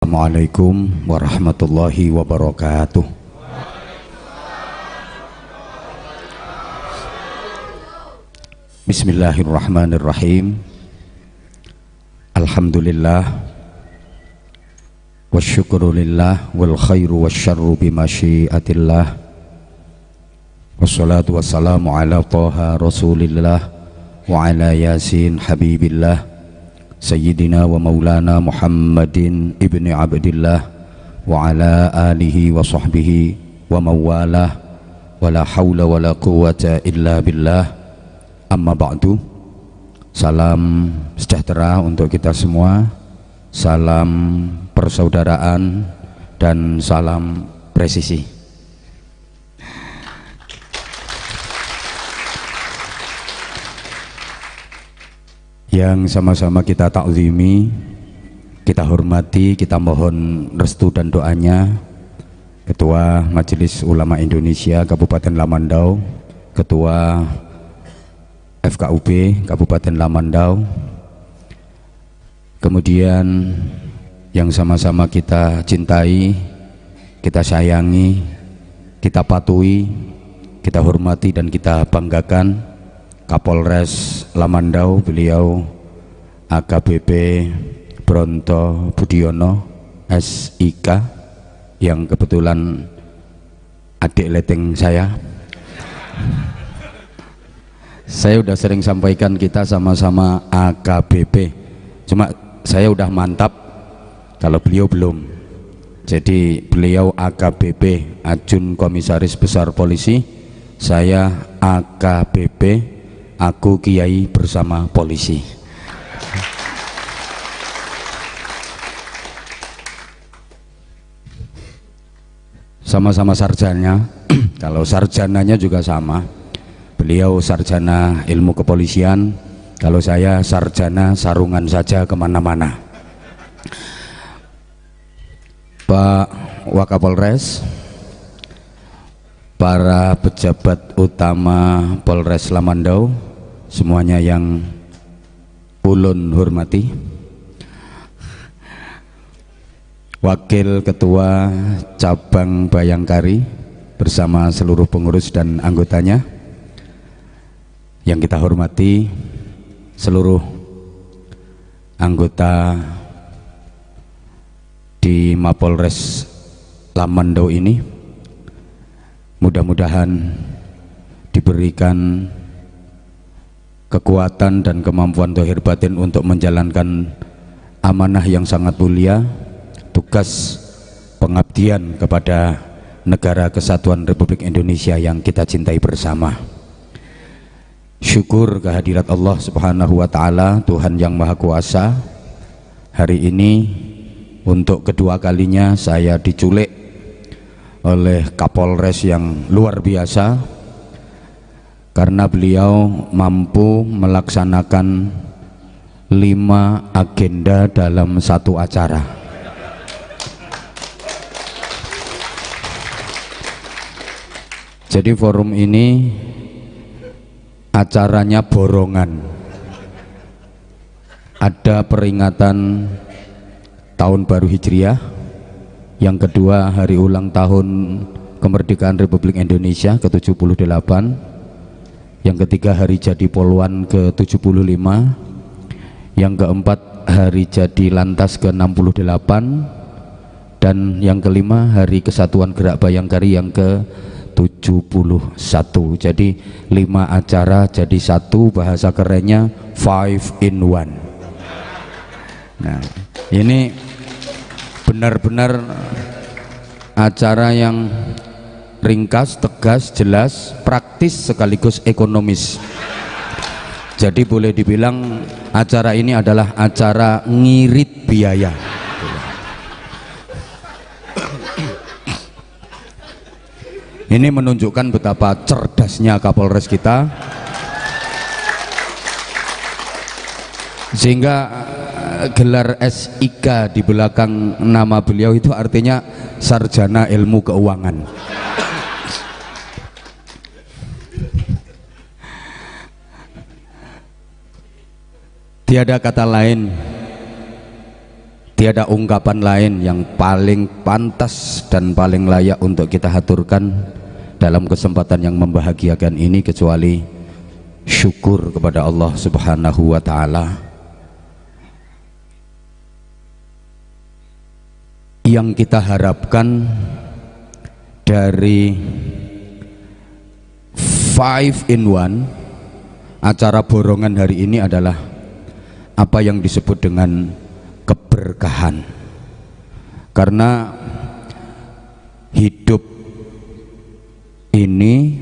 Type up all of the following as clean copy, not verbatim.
Assalamualaikum warahmatullahi wabarakatuh. Bismillahirrahmanirrahim. Alhamdulillah wasyukurulillah wal khairu wasyarru bimasyiatillah. Wassalatu wassalamu ala Taha Rasulillah wa ala Yasin Habibillah Sayyidina wa maulana Muhammadin ibni Abdillah wa ala alihi wa sahbihi wa mawalah wa la hawla wa la quwwata illa billah. Amma ba'du. Salam sejahtera untuk kita semua, salam persaudaraan dan salam presisi. Yang sama-sama kita takzimi, kita hormati, kita mohon restu dan doanya Ketua Majelis Ulama Indonesia Kabupaten Lamandau, Ketua FKUB Kabupaten Lamandau, kemudian yang sama-sama kita cintai, kita sayangi, kita patuhi, kita hormati dan kita banggakan Kapolres Lamandau, beliau AKBP Bronto Budiono SIK, yang kebetulan adik leteng saya. Saya udah sering sampaikan kita sama-sama AKBP, cuma saya udah mantap kalau beliau belum. Jadi beliau AKBP Ajun Komisaris Besar Polisi, saya AKBP, aku kiai bersama polisi. Sama-sama sarjana. Kalau sarjananya juga sama, beliau sarjana ilmu kepolisian, kalau saya sarjana sarungan saja kemana-mana. Pak Wakapolres, para pejabat utama Polres Lamandau, semuanya yang ulun hormati, Wakil Ketua Cabang Bayangkari bersama seluruh pengurus dan anggotanya yang kita hormati, seluruh anggota di Mapolres Lamandau ini, mudah-mudahan diberikan kekuatan dan kemampuan zahir batin untuk menjalankan amanah yang sangat mulia, tugas pengabdian kepada Negara Kesatuan Republik Indonesia yang kita cintai bersama. Syukur kehadirat Allah Subhanahu wa Ta'ala, Tuhan yang Maha Kuasa. Hari ini untuk kedua kalinya saya diculik oleh Kapolres yang luar biasa, karena beliau mampu melaksanakan 5 agenda dalam satu acara. Jadi forum ini acaranya borongan. Ada peringatan Tahun Baru Hijriah, yang kedua hari ulang tahun kemerdekaan Republik Indonesia ke-78, yang ketiga hari jadi Polwan ke-75, yang keempat hari jadi Lantas ke-68, dan yang kelima hari Kesatuan Gerak Bayangkari yang ke-71. Jadi 5 acara jadi satu, bahasa kerennya 5 in 1. Nah, ini benar-benar acara yang ringkas, tegas, jelas, praktis sekaligus ekonomis. Jadi boleh dibilang acara ini adalah acara ngirit biaya. Ini menunjukkan betapa cerdasnya Kapolres kita, sehingga gelar SIK di belakang nama beliau itu artinya sarjana ilmu keuangan. Tiada kata lain Tiada ungkapan lain yang paling pantas dan paling layak untuk kita haturkan dalam kesempatan yang membahagiakan ini kecuali syukur kepada Allah Subhanahu wa Ta'ala. Yang kita harapkan dari 5 in 1 acara borongan hari ini adalah apa yang disebut dengan keberkahan. Karena hidup ini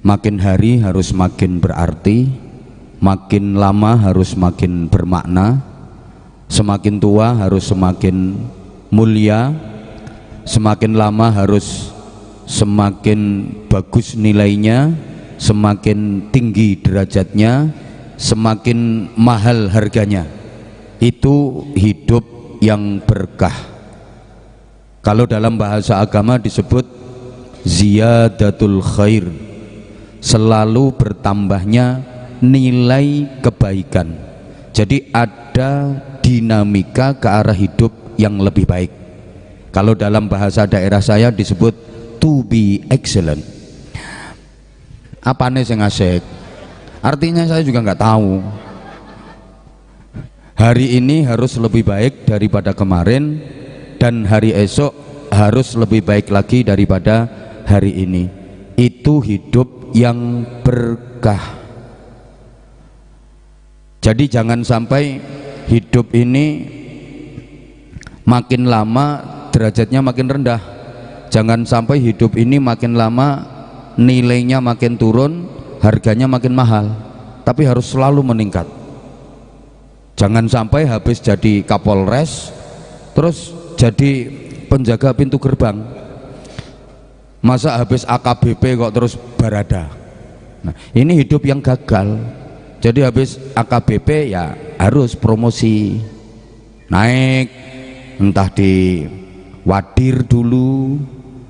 makin hari harus makin berarti, makin lama harus makin bermakna, semakin tua harus semakin mulia, semakin lama harus semakin bagus nilainya, semakin tinggi derajatnya, semakin mahal harganya. Itu hidup yang berkah. Kalau dalam bahasa agama disebut ziyadatul khair, selalu bertambahnya nilai kebaikan. Jadi ada dinamika ke arah hidup yang lebih baik. Kalau dalam bahasa daerah saya disebut to be excellent. Apa nih yang asik? Artinya saya juga nggak tahu. Hari ini harus lebih baik daripada kemarin, dan hari esok harus lebih baik lagi daripada hari ini. Itu hidup yang berkah. Jadi jangan sampai hidup ini makin lama derajatnya makin rendah. Jangan sampai hidup ini makin lama nilainya makin turun, harganya makin mahal, tapi harus selalu meningkat. Jangan sampai habis jadi Kapolres terus jadi penjaga pintu gerbang. Masa habis AKBP kok terus barada. Nah, ini hidup yang gagal. Jadi habis AKBP ya harus promosi, naik, entah di Wadir dulu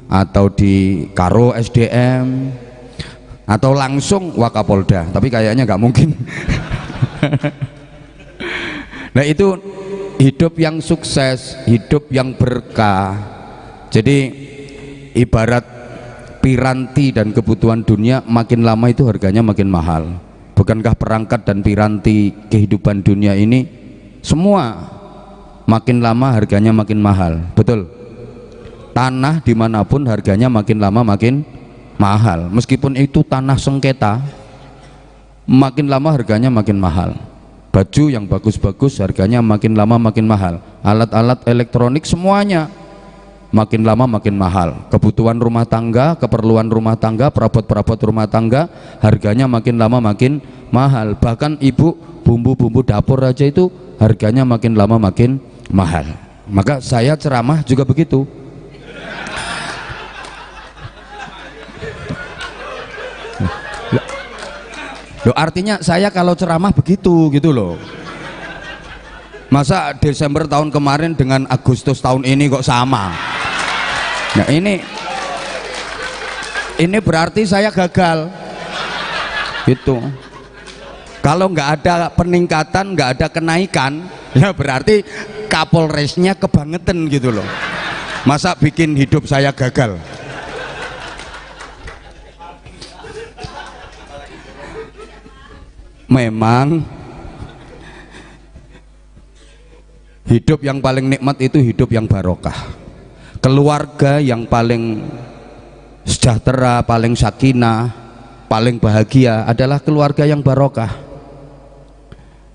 atau di Karo SDM atau langsung Wakapolda, tapi kayaknya nggak mungkin. Nah, itu hidup yang sukses, hidup yang berkah. Jadi ibarat piranti dan kebutuhan dunia, makin lama itu harganya makin mahal. Bukankah perangkat dan piranti kehidupan dunia ini semua makin lama harganya makin mahal? Betul. Tanah dimanapun harganya makin lama makin mahal. Meskipun itu tanah sengketa, makin lama harganya makin mahal. Baju yang bagus-bagus harganya makin lama makin mahal. Alat-alat elektronik semuanya makin lama makin mahal. Kebutuhan rumah tangga, keperluan rumah tangga, perabot-perabot rumah tangga harganya makin lama makin mahal. Bahkan ibu bumbu-bumbu dapur aja itu harganya makin lama makin mahal. Maka saya ceramah juga begitu. Loh, artinya saya kalau ceramah begitu gitu loh. Masa Desember tahun kemarin dengan Agustus tahun ini kok sama? Nah, ini berarti saya gagal gitu. Kalau nggak ada peningkatan, nggak ada kenaikan, ya berarti Kapolresnya kebangetan gitu loh. Masa bikin hidup saya gagal? Memang hidup yang paling nikmat itu hidup yang barokah. Keluarga yang paling sejahtera, paling sakinah, paling bahagia adalah keluarga yang barokah.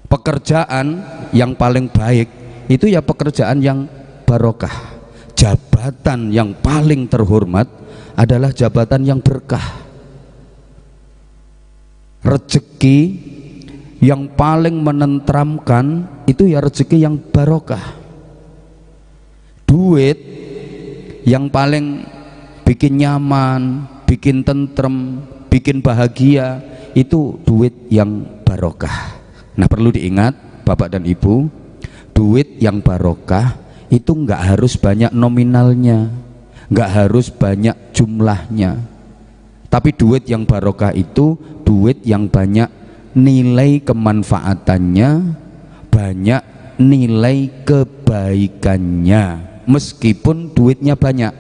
Pekerjaan yang paling baik itu ya pekerjaan yang barokah. Jabatan yang paling terhormat adalah jabatan yang berkah. Rezeki yang paling menenteramkan itu ya rezeki yang barokah. Duit yang paling bikin nyaman, bikin tentrem, bikin bahagia itu duit yang barokah. Nah, perlu diingat Bapak dan Ibu, duit yang barokah itu nggak harus banyak nominalnya, nggak harus banyak jumlahnya, tapi duit yang barokah itu duit yang banyak nilai kemanfaatannya, banyak nilai kebaikannya meskipun duitnya banyak.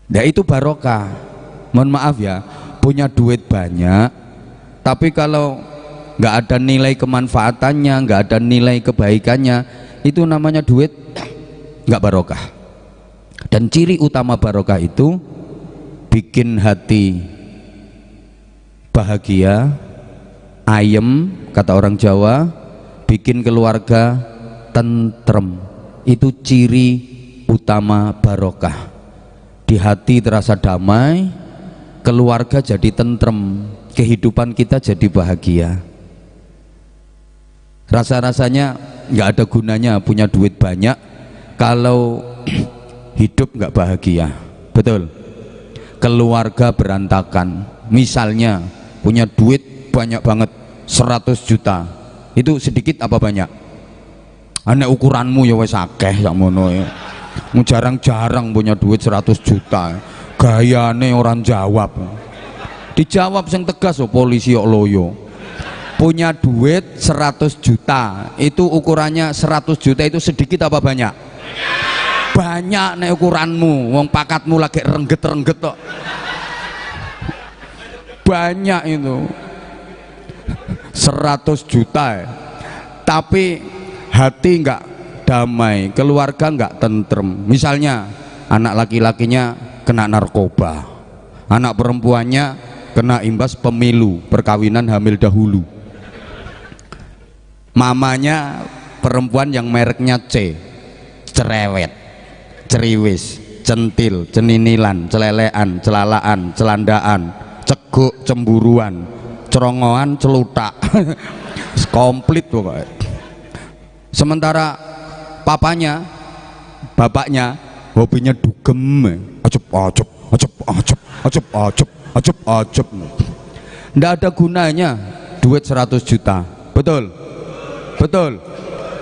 Nah itu barokah. Mohon maaf ya, punya duit banyak tapi kalau nggak ada nilai kemanfaatannya, nggak ada nilai kebaikannya, itu namanya duit nggak barokah. Dan ciri utama barokah itu bikin hati bahagia, ayem kata orang Jawa, bikin keluarga tentrem. Itu ciri utama barokah. Di hati terasa damai, keluarga jadi tentrem, kehidupan kita jadi bahagia. Rasa-rasanya nggak ada gunanya punya duit banyak kalau hidup nggak bahagia. Betul. Keluarga berantakan. Misalnya punya duit banyak banget 100 juta, itu sedikit apa banyak? Aneh ukuranmu ya wes akeh sakmono ya. Jarang-jarang punya duit 100 juta, gayane orang jawab. Dijawab yang tegas, oh polisi kok loyo. Punya duit 100 juta, itu ukurannya 100 juta itu sedikit apa banyak? Banyak nek ukuranmu, wong pakatmu lagi rengget-rengget kok. Banyak itu 100 juta ya. Tapi hati enggak damai, keluarga enggak tentrem. Misalnya anak laki-lakinya kena narkoba, anak perempuannya kena imbas pemilu, perkawinan hamil dahulu, mamanya perempuan yang mereknya C, cerewet, ceriwis, centil, ceninilan, celelean, celalaan, celandaan, ceguk, cemburuan, cerongoan, celutak komplit pokoknya. Sementara bapaknya hobinya dugem, acep. Nggak ada gunanya duit 100 juta. Betul, betul.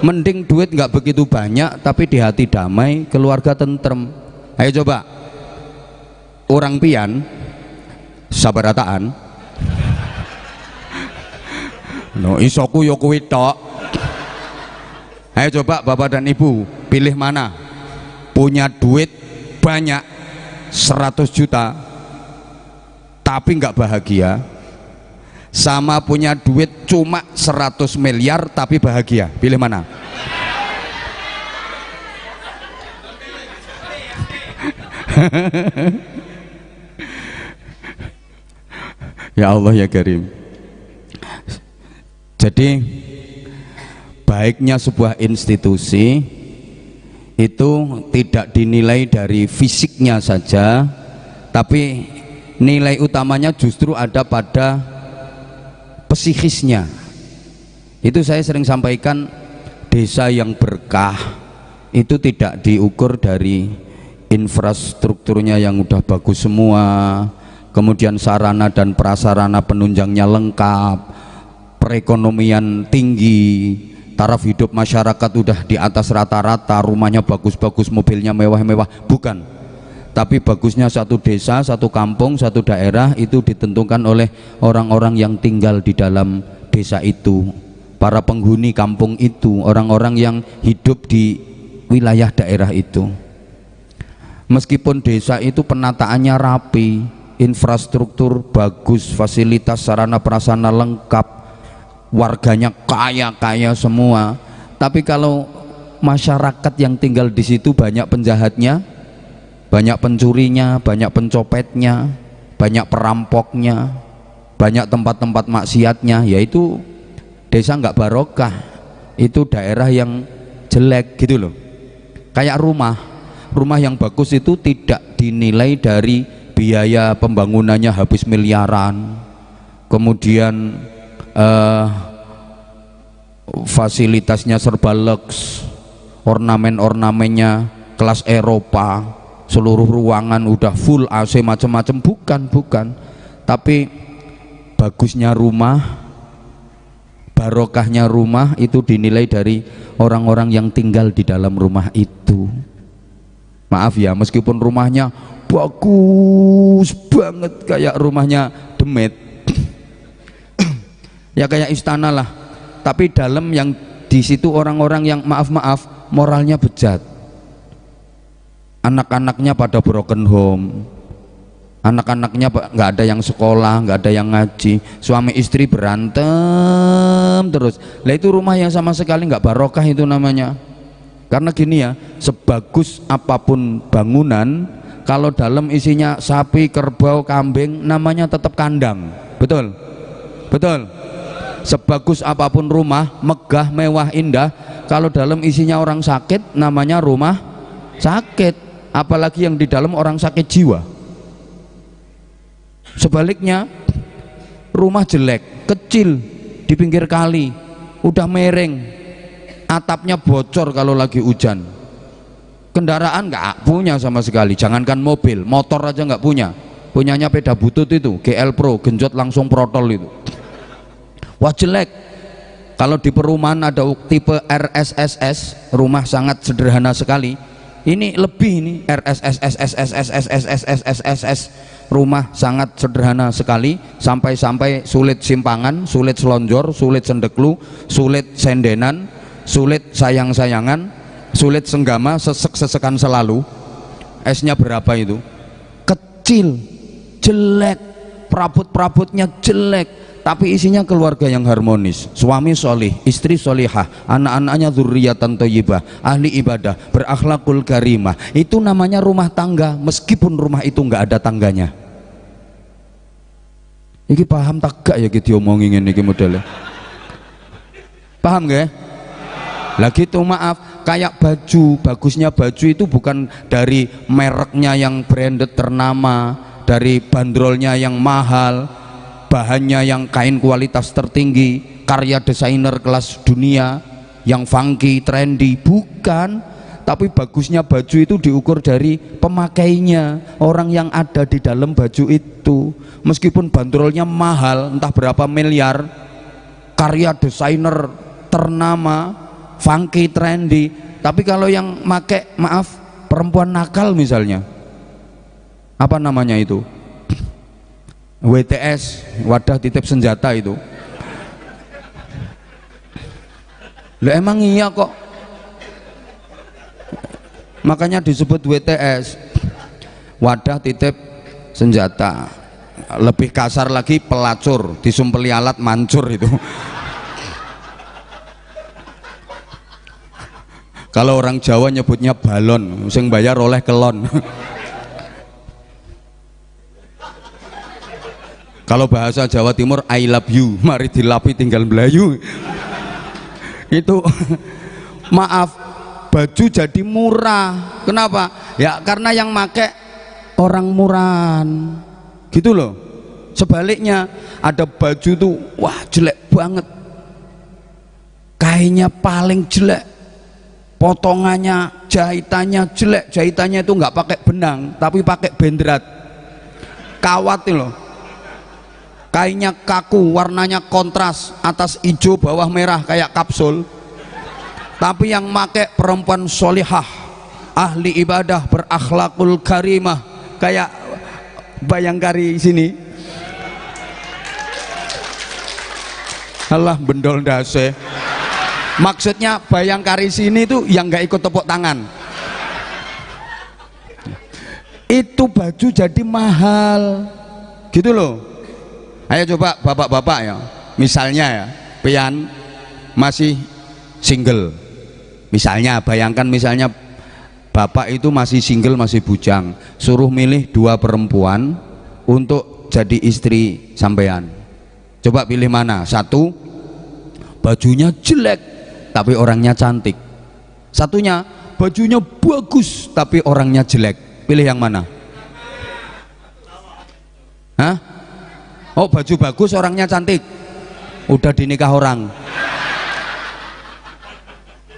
Mending duit nggak begitu banyak tapi di hati damai, keluarga tentrem. Ayo coba orang pian sabarataan no isoku yo kuwi tok. Ayo coba bapak dan ibu pilih mana, punya duit banyak 100 juta tapi nggak bahagia, sama punya duit cuma 100 miliar tapi bahagia, pilih mana? Ya Allah ya Karim. Jadi baiknya sebuah institusi itu tidak dinilai dari fisiknya saja, tapi nilai utamanya justru ada pada psikisnya. Itu saya sering sampaikan, desa yang berkah itu tidak diukur dari infrastrukturnya yang udah bagus semua, kemudian sarana dan prasarana penunjangnya lengkap, perekonomian tinggi, taraf hidup masyarakat udah di atas rata-rata, rumahnya bagus-bagus, mobilnya mewah-mewah, bukan. Tapi bagusnya satu desa, satu kampung, satu daerah itu ditentukan oleh orang-orang yang tinggal di dalam desa itu, para penghuni kampung itu, orang-orang yang hidup di wilayah daerah itu. Meskipun desa itu penataannya rapi, infrastruktur bagus, fasilitas sarana prasarana lengkap, warganya kaya-kaya semua, tapi kalau masyarakat yang tinggal di situ banyak penjahatnya, banyak pencurinya, banyak pencopetnya, banyak perampoknya, banyak tempat-tempat maksiatnya, yaitu desa nggak barokah, itu daerah yang jelek gitu loh. Kayak rumah yang bagus itu tidak dinilai dari biaya pembangunannya habis miliaran, kemudian fasilitasnya serba lux, ornamen-ornamennya kelas Eropa, seluruh ruangan udah full AC macam-macam, bukan. Tapi bagusnya rumah, barokahnya rumah itu dinilai dari orang-orang yang tinggal di dalam rumah itu. Maaf ya, meskipun rumahnya bagus banget kayak rumahnya Demet ya kayak istana lah, tapi dalam yang Di situ orang-orang yang maaf-maaf moralnya bejat. Anak-anaknya pada broken home, anak-anaknya nggak ada yang sekolah, nggak ada yang ngaji, suami istri berantem terus. Lah itu rumah yang sama sekali nggak barokah itu namanya. Karena gini ya, sebagus apapun bangunan, kalau dalam isinya sapi, kerbau, kambing, namanya tetap kandang. Betul? Betul? Sebagus apapun rumah, megah, mewah, indah, kalau dalam isinya orang sakit, namanya rumah sakit. Apalagi yang di dalam orang sakit jiwa. Sebaliknya, rumah jelek, kecil, di pinggir kali, udah mereng, atapnya bocor kalau lagi hujan, kendaraan nggak punya sama sekali, jangankan mobil, motor aja nggak punya, punyanya sepeda butut itu, GL Pro, genjot langsung protol itu. Wah jelek. Kalau di perumahan ada tipe RSSS, rumah sangat sederhana sekali. Ini lebih ini RSSS, rumah sangat sederhana sekali, sampai-sampai sulit simpangan, sulit selonjor, sulit sendeklu, sulit sendenan, sulit sayang-sayangan, sulit senggama, sesek-sesekan selalu. S-nya berapa itu? Kecil, jelek, perabot-perabotnya jelek, tapi isinya keluarga yang harmonis, suami solih, istri solihah, anak-anaknya dzurriyyatan thayyibah, ahli ibadah, berakhlakul karimah. Itu namanya rumah tangga, meskipun rumah itu nggak ada tangganya. Iki paham tak gak ya gitu omongin ini modelnya? Paham gak? Lah gitu, maaf, kayak baju, bagusnya baju itu bukan dari mereknya yang branded ternama, dari bandrolnya yang mahal, bahannya yang kain kualitas tertinggi, karya desainer kelas dunia yang funky, trendy, bukan. Tapi bagusnya baju itu diukur dari pemakainya, orang yang ada di dalam baju itu. Meskipun bandrolnya mahal, entah berapa miliar, karya desainer ternama, funky, trendy, tapi kalau yang make, maaf, perempuan nakal misalnya, apa namanya itu? WTS, wadah titip senjata itu. Lah emang iya kok. Makanya disebut WTS, wadah titip senjata. Lebih kasar lagi pelacur, disumpeli alat mancur itu. Kalau orang Jawa nyebutnya balon, sing bayar oleh kelon. Kalau bahasa Jawa Timur, I love you, mari dilapi tinggal belayu. Itu maaf, baju jadi murah. Kenapa? Ya karena yang make orang murahan, gitu loh. Sebaliknya ada baju tuh, wah jelek banget, kainnya paling jelek, potongannya, jahitannya jelek, jahitannya itu nggak pakai benang tapi pakai bendrat, kawat loh. Kainnya kaku, warnanya kontras, atas hijau bawah merah kayak kapsul, tapi yang make perempuan solihah, ahli ibadah, berakhlakul karimah, kayak Bayangkari sini. Alah bendol dase, maksudnya Bayangkari sini tuh yang nggak ikut tepuk tangan. Itu baju jadi mahal, gitu loh. Ayo coba bapak-bapak ya, misalnya ya, pian masih single, misalnya, bayangkan misalnya bapak itu masih single, masih bujang, suruh milih 2 perempuan untuk jadi istri sampean. Coba pilih mana? 1, bajunya jelek tapi orangnya cantik. Satunya, bajunya bagus tapi orangnya jelek. Pilih yang mana? Hah? Oh, baju bagus orangnya cantik, udah dinikah orang.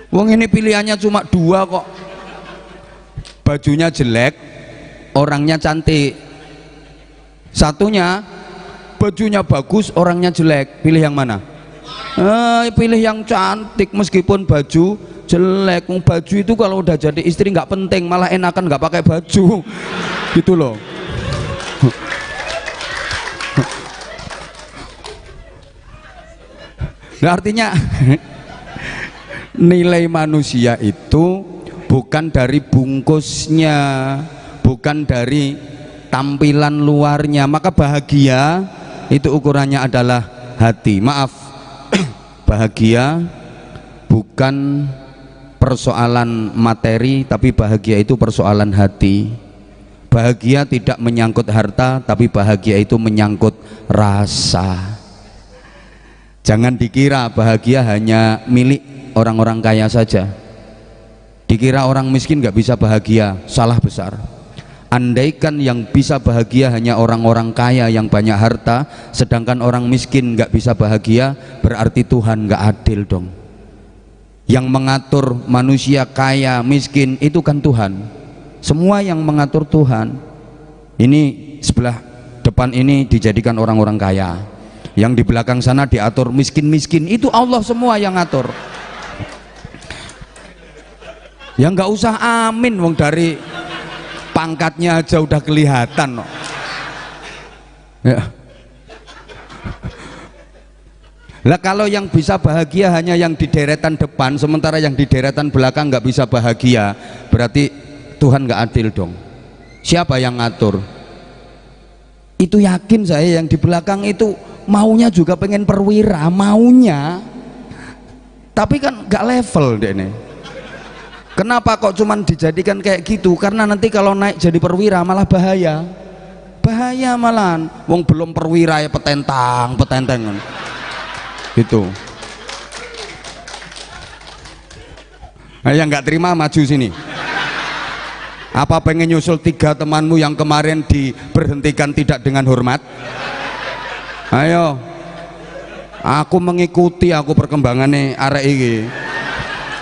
Wong ini pilihannya cuma 2 kok, bajunya jelek orangnya cantik. Satunya bajunya bagus orangnya jelek. Pilih yang mana? Pilih yang cantik meskipun baju jelek. Baju itu kalau udah jadi istri nggak penting, malah enakan nggak pakai baju. Gitu loh. Nah, artinya Nilai manusia itu bukan dari bungkusnya, bukan dari tampilan luarnya. Maka bahagia itu ukurannya adalah hati. Maaf, bahagia bukan persoalan materi, tapi bahagia itu persoalan hati. Bahagia tidak menyangkut harta, tapi bahagia itu menyangkut rasa. Jangan dikira bahagia hanya milik orang-orang kaya saja. Dikira orang miskin nggak bisa bahagia, salah besar. Andaikan yang bisa bahagia hanya orang-orang kaya yang banyak harta, sedangkan orang miskin nggak bisa bahagia, berarti Tuhan nggak adil dong. Yang mengatur manusia kaya miskin itu kan Tuhan. Semua yang mengatur Tuhan. Ini sebelah depan ini dijadikan orang-orang kaya, yang di belakang sana diatur miskin-miskin, itu Allah semua yang ngatur. Ya nggak usah amin, wong dari pangkatnya aja udah kelihatan no. Ya. Lah kalau yang bisa bahagia hanya yang di deretan depan, sementara yang di deretan belakang nggak bisa bahagia, berarti Tuhan nggak adil dong. Siapa yang ngatur? Itu yakin saya, yang di belakang itu maunya juga pengen perwira, maunya, tapi kan nggak level deh nih. Kenapa kok cuman dijadikan kayak gitu? Karena nanti kalau naik jadi perwira malah bahaya. Bahaya malahan. Wong belum perwira ya petentang, petentengan. Gitu. Nah, yang nggak terima maju sini. Apa pengen nyusul 3 temanmu yang kemarin diberhentikan tidak dengan hormat? Ayo. Aku mengikuti aku perkembangannya arek iki.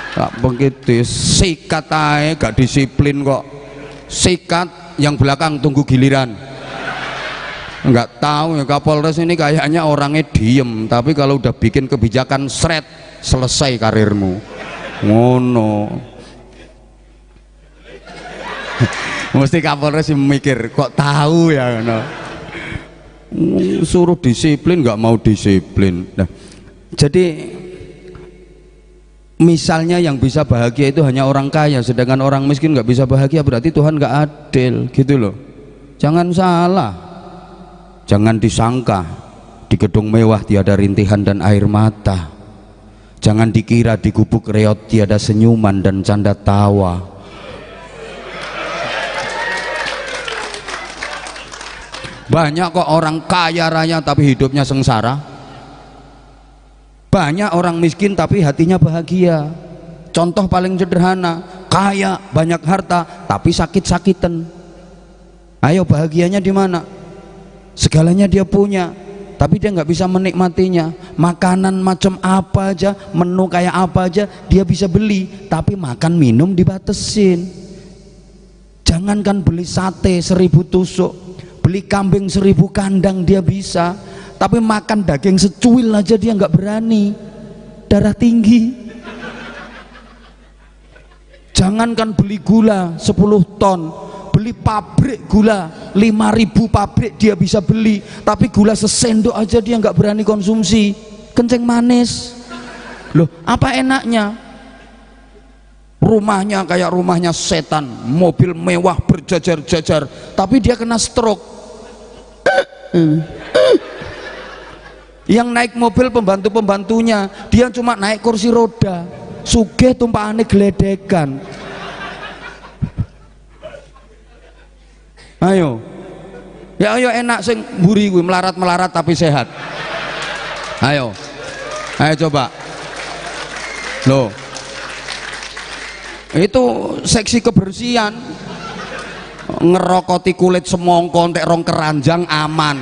Tak begitu, sikat aja, gak disiplin kok. Sikat, yang belakang tunggu giliran. Enggak tahu ya, Kapolres ini kayaknya orangnya diem, tapi kalau udah bikin kebijakan seret, selesai karirmu. Ngono. Mesti Kapolres mikir, kok tahu ya, no. Suruh disiplin nggak mau disiplin. Nah, jadi misalnya yang bisa bahagia itu hanya orang kaya, sedangkan orang miskin nggak bisa bahagia, berarti Tuhan nggak adil, gitu loh. Jangan salah, jangan disangka di gedung mewah tiada rintihan dan air mata. Jangan dikira di gubuk reot tiada senyuman dan canda tawa. Banyak kok orang kaya raya tapi hidupnya sengsara. Banyak orang miskin tapi hatinya bahagia. Contoh paling sederhana, kaya banyak harta tapi sakit-sakitan. Ayo bahagianya di mana? Segalanya dia punya tapi dia nggak bisa menikmatinya. Makanan macam apa aja, menu kayak apa aja dia bisa beli, tapi makan minum dibatesin. Jangankan beli sate 1000 tusuk, beli kambing 1000 kandang dia bisa, tapi makan daging secuil aja dia nggak berani, darah tinggi. Jangankan beli gula 10 ton, beli pabrik gula 5000 pabrik dia bisa beli, tapi gula sesendok aja dia nggak berani konsumsi. Kencing manis. Loh, apa enaknya? Rumahnya kayak rumahnya setan, mobil mewah berjajar-jajar, tapi dia kena stroke. Yang naik mobil pembantu-pembantunya, dia cuma naik kursi roda, sugih tumpakane geledekan. Ayo, ya ayo enak sing mburi kuwi, melarat-melarat tapi sehat. Ayo, ayo coba. Loh, itu seksi kebersihan. Ngerokoti kulit semongko entek rong keranjang aman.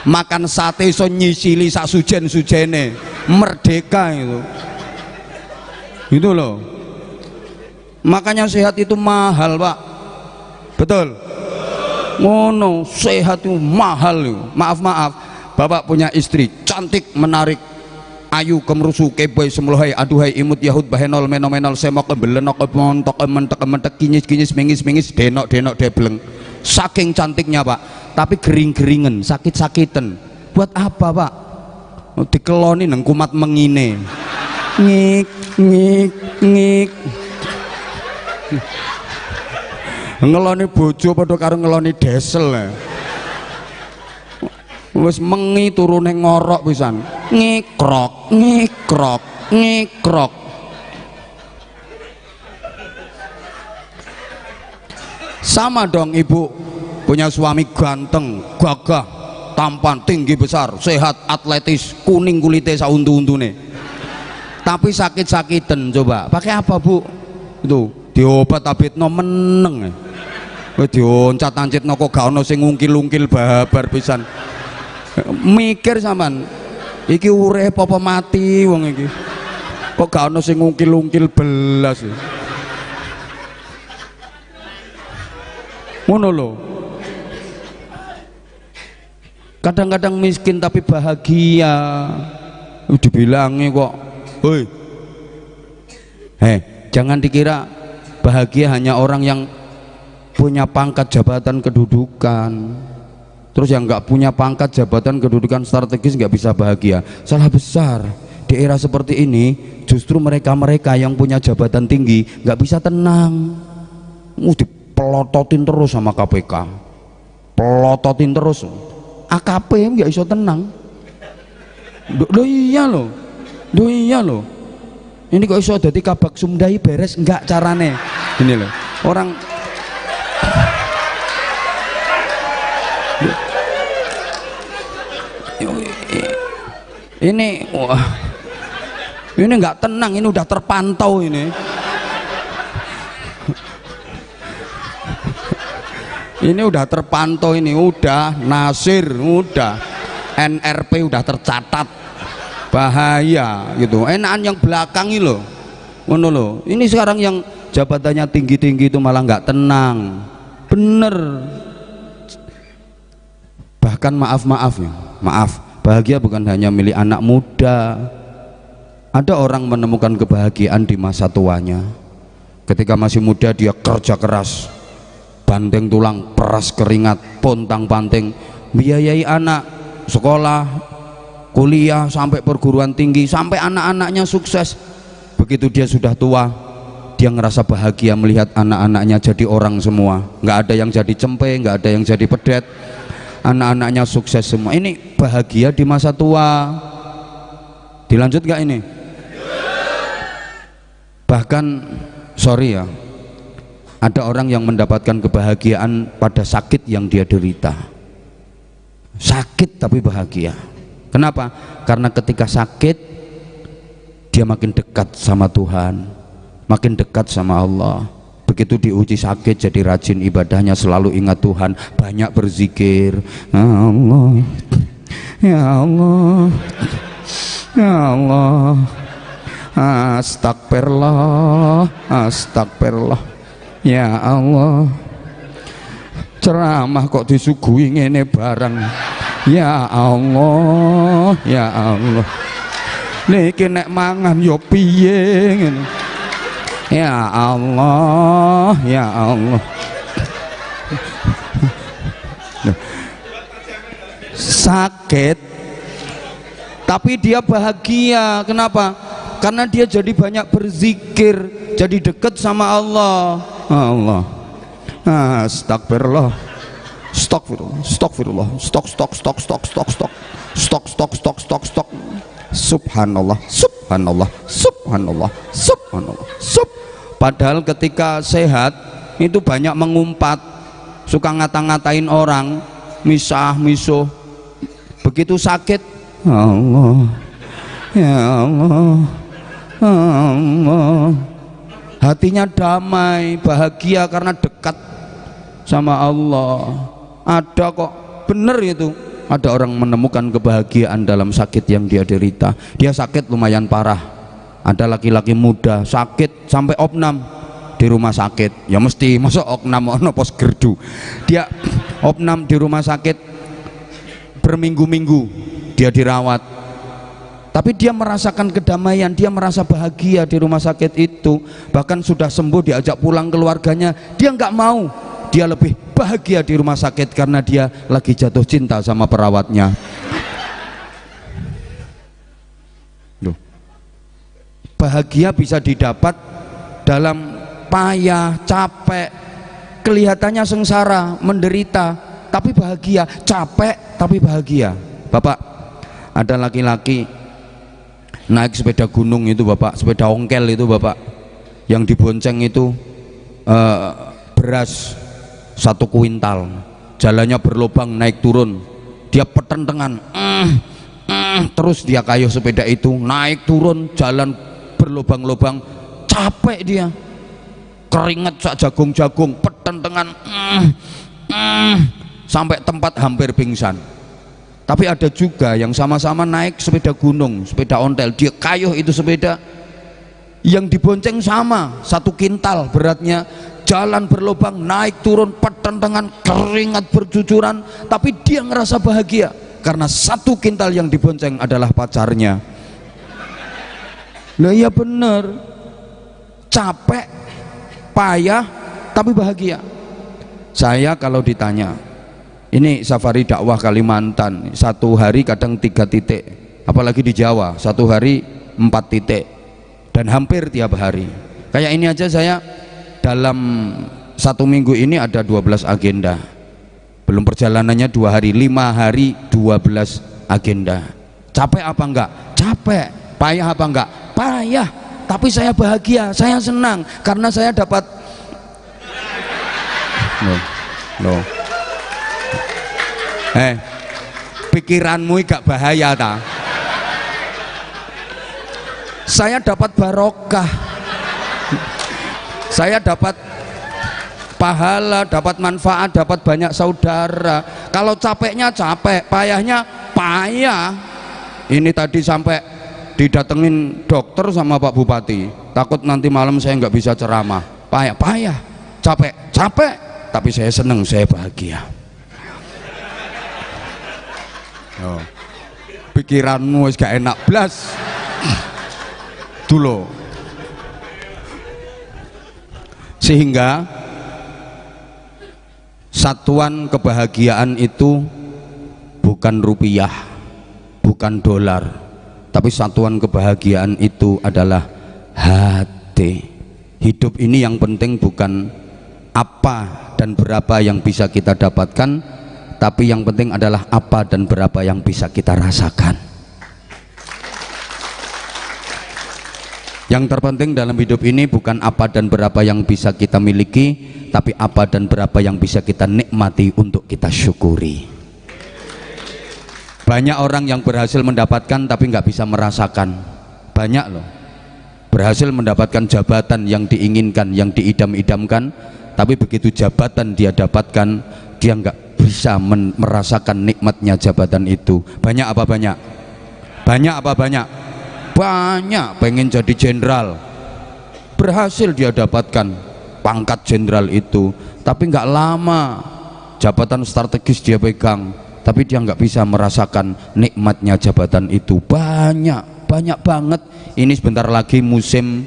Makan sate iso nyisili sak sujen-sujene, merdeka itu. Itu loh. Makanya sehat itu mahal, Pak. Betul? Ngono, sehat itu mahal itu. Maaf, Bapak punya istri cantik, menarik, ayu, kemrusu, keboy, semlohai, aduhai, imut, yahud, bahenol, menomenol, semok, belenok, montok, mentek, kinyis, mingis, denok, debleng. Saking cantiknya, Pak, tapi gering-geringen, sakit-sakitan. Buat apa, Pak? Dikeloni nang kumat mengine. ngik ngik ngik. Ngeloni bojo padha karo ngeloni desel. Wis mengi turune ngorok pisan. Ngikrok ngikrok ngikrok. Sama dong ibu punya suami ganteng, gagah, tampan, tinggi besar, sehat, atletis, kuning kulitnya sauntu-untune. Tapi sakit-sakitan coba. Pakai apa, Bu? Itu diobat abitno meneng. Dioncat-ancitno kok gak ono sing ngungkil-ungkil babar pisan. Mikir sampean, iki urip apa mati wong iki. Kok gak ono sing ngungkil-ungkil belas. Ngono lho. Kadang-kadang miskin tapi bahagia. Dibilangi kok, "Hoi. Jangan dikira bahagia hanya orang yang punya pangkat jabatan kedudukan. Terus yang nggak punya pangkat jabatan kedudukan strategis nggak bisa bahagia. Salah besar. Di era seperti ini justru mereka-mereka yang punya jabatan tinggi nggak bisa tenang. Dipelototin terus sama KPK, pelototin terus. AKP nggak bisa tenang. Iya loh, iya loh. Ini kok iso dadi Kabak Sumdai beres enggak carane. Ini loh orang. Ini wah, ini nggak tenang, ini udah terpantau ini. Ini udah terpantau, ini udah Nasir, udah NRP udah tercatat, bahaya gitu. Enakan yang belakangi loh, ngono loh. Ini sekarang yang jabatannya tinggi-tinggi itu malah nggak tenang, bener. Bahkan maaf ya, maaf. Bahagia bukan hanya milik anak muda. Ada orang menemukan kebahagiaan di masa tuanya. Ketika masih muda dia kerja keras, bandeng tulang, peras keringat, pontang-panting, biayai anak sekolah, kuliah sampai perguruan tinggi, sampai anak-anaknya sukses. Begitu dia sudah tua, dia ngerasa bahagia melihat anak-anaknya jadi orang semua. Nggak ada yang jadi cempe, nggak ada yang jadi pedet. Anak-anaknya sukses semua. Ini bahagia di masa tua. Dilanjut gak ini? Bahkan sorry ya, ada orang yang mendapatkan kebahagiaan pada sakit yang dia derita. Sakit tapi bahagia. Kenapa? Karena ketika sakit dia makin dekat sama Tuhan, makin dekat sama Allah. Begitu diuji sakit jadi rajin ibadahnya, selalu ingat Tuhan, banyak berzikir. Ya Allah, ya Allah, ya Allah, astagfirullah, astagfirullah, ya Allah. Ceramah kok disuguhi ngene barang. Ya Allah, ya Allah. Niki nek mangan yo piye ngene. Ya Allah, ya Allah. Sakit tapi dia bahagia. Kenapa? Karena dia jadi banyak berzikir, jadi dekat sama Allah. Allah. Astagfirullah. Astagfirullah. Astagfirullah. Stok. Subhanallah, subhanallah, subhanallah, subhanallah, Padahal ketika sehat itu banyak mengumpat, suka ngata-ngatain orang, misah-misuh. Begitu sakit, Allah, ya Allah, Allah. Hatinya damai, bahagia karena dekat sama Allah. Ada kok, bener itu. Ada orang menemukan kebahagiaan dalam sakit yang dia derita. Dia sakit lumayan parah. Ada laki-laki muda sakit sampai opnam di rumah sakit. Ya mesti masa opnam ono pos gerdu. Dia opnam di rumah sakit berminggu-minggu dia dirawat. Tapi dia merasakan kedamaian, dia merasa bahagia di rumah sakit itu. Bahkan sudah sembuh diajak pulang keluarganya, dia nggak mau. Dia lebih bahagia di rumah sakit karena dia lagi jatuh cinta sama perawatnya. Loh. Bahagia bisa didapat dalam payah, capek, kelihatannya sengsara, menderita, tapi bahagia. Capek tapi bahagia. Bapak, ada laki-laki naik sepeda gunung itu Bapak, sepeda ongkel itu Bapak, yang dibonceng itu beras 1 kuintal, jalannya berlubang naik turun, dia petentengan, terus dia kayuh sepeda itu naik turun, jalan berlubang-lubang, capek dia, keringet sak jagung-jagung, petentengan, sampai tempat hampir pingsan. Tapi ada juga yang sama-sama naik sepeda gunung, sepeda ontel, dia kayuh itu sepeda, yang dibonceng sama 1 kintal beratnya, jalan berlubang, naik turun, petentengan, keringat bercucuran, tapi dia ngerasa bahagia karena 1 kintal yang dibonceng adalah pacarnya. Lah iya bener, capek, payah, tapi bahagia. Saya kalau ditanya, ini safari dakwah Kalimantan, 1 hari kadang 3 titik, apalagi di Jawa 1 hari 4 titik, dan hampir tiap hari. Kayak ini aja saya dalam 1 minggu ini ada 12 agenda, belum perjalanannya 2 hari, 5 hari 12 agenda. Capek apa enggak? Capek. Payah apa enggak? Payah. Tapi saya bahagia, saya senang karena saya dapat loh. Pikiranmu gak bahaya ta? Saya dapat barokah, saya dapat pahala, dapat manfaat, dapat banyak saudara. Kalau capeknya capek, payahnya payah. Ini tadi sampai didatengin dokter sama Pak Bupati, takut nanti malam saya nggak bisa ceramah. Payah, capek, tapi saya seneng, saya bahagia. Oh. Pikiranmu wis gak enak blas dulu. Sehingga satuan kebahagiaan itu bukan rupiah, bukan dolar, tapi satuan kebahagiaan itu adalah hati. Hidup ini yang penting bukan apa dan berapa yang bisa kita dapatkan, tapi yang penting adalah apa dan berapa yang bisa kita rasakan. Yang terpenting dalam hidup ini bukan apa dan berapa yang bisa kita miliki, tapi apa dan berapa yang bisa kita nikmati untuk kita syukuri. Banyak orang yang berhasil mendapatkan tapi nggak bisa merasakan. Banyak loh, berhasil mendapatkan jabatan yang diinginkan, yang diidam-idamkan, tapi begitu jabatan dia dapatkan, dia nggak bisa merasakan nikmatnya jabatan itu. Banyak apa banyak? Banyak apa banyak? Banyak pengen jadi jenderal, berhasil dia dapatkan pangkat jenderal itu, tapi nggak lama jabatan strategis dia pegang, tapi dia nggak bisa merasakan nikmatnya jabatan itu. Banyak banget. Ini sebentar lagi musim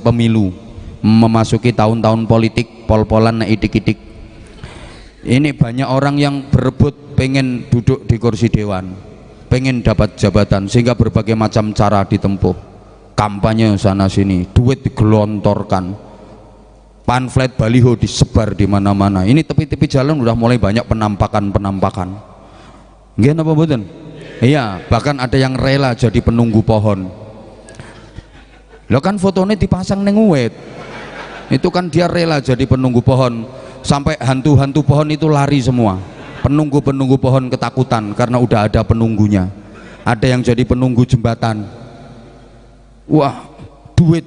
pemilu, memasuki tahun-tahun politik, pol-polan idik-idik. Ini banyak orang yang berebut pengen duduk di kursi dewan, pengen dapat jabatan, sehingga berbagai macam cara ditempuh, kampanye sana sini, duit digelontorkan, pamflet baliho disebar di mana-mana. Ini tepi-tepi jalan udah mulai banyak penampakan. Nggih napa mboten? Iya, bahkan ada yang rela jadi penunggu pohon. Lo kan fotonya dipasang neng uwet, itu kan dia rela jadi penunggu pohon, sampai hantu-hantu pohon itu lari semua. Penunggu-penunggu pohon ketakutan karena udah ada penunggunya. Ada yang jadi penunggu jembatan. Wah, duit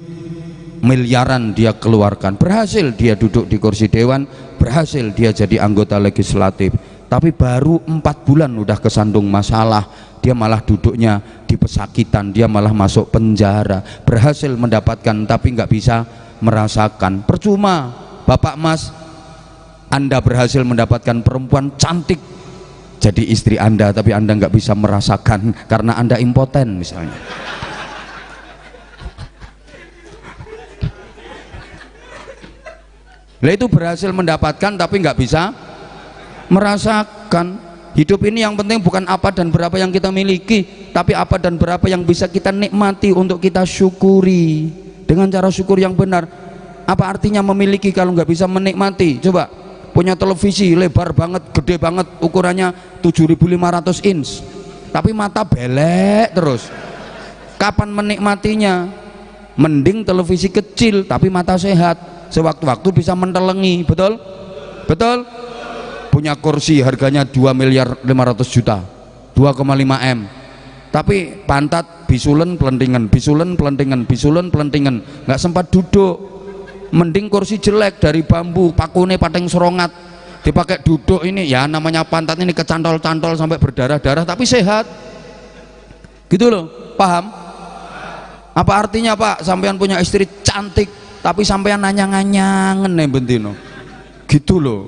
miliaran dia keluarkan, berhasil dia duduk di kursi dewan, berhasil dia jadi anggota legislatif, tapi baru 4 bulan udah kesandung masalah, dia malah duduknya di pesakitan, dia malah masuk penjara. Berhasil mendapatkan tapi nggak bisa merasakan. Percuma Bapak Mas, Anda berhasil mendapatkan perempuan cantik jadi istri Anda, tapi Anda nggak bisa merasakan karena Anda impoten misalnya. Lah itu berhasil mendapatkan tapi nggak bisa merasakan. Hidup ini yang penting bukan apa dan berapa yang kita miliki, tapi apa dan berapa yang bisa kita nikmati untuk kita syukuri dengan cara syukur yang benar. Apa artinya memiliki kalau nggak bisa menikmati? Coba punya televisi lebar banget, gede banget, ukurannya 7.500 inch, tapi mata belek terus, kapan menikmatinya? Mending televisi kecil tapi mata sehat, sewaktu-waktu bisa mentelengi. Betul? Betul? Punya kursi harganya 2.500.000.000, 2,5 M, tapi pantat bisulen pelentingan, bisulen pelentingan, bisulen pelentingan, nggak sempat duduk. Mending kursi jelek dari bambu, pakune pateng serongat, dipakai duduk ini ya namanya pantat ini kecantol-cantol sampai berdarah-darah tapi sehat. Gitu loh, paham? Apa artinya Pak? Sampean punya istri cantik tapi sampean nanyang-nanyangen nih bentino. Gitu loh.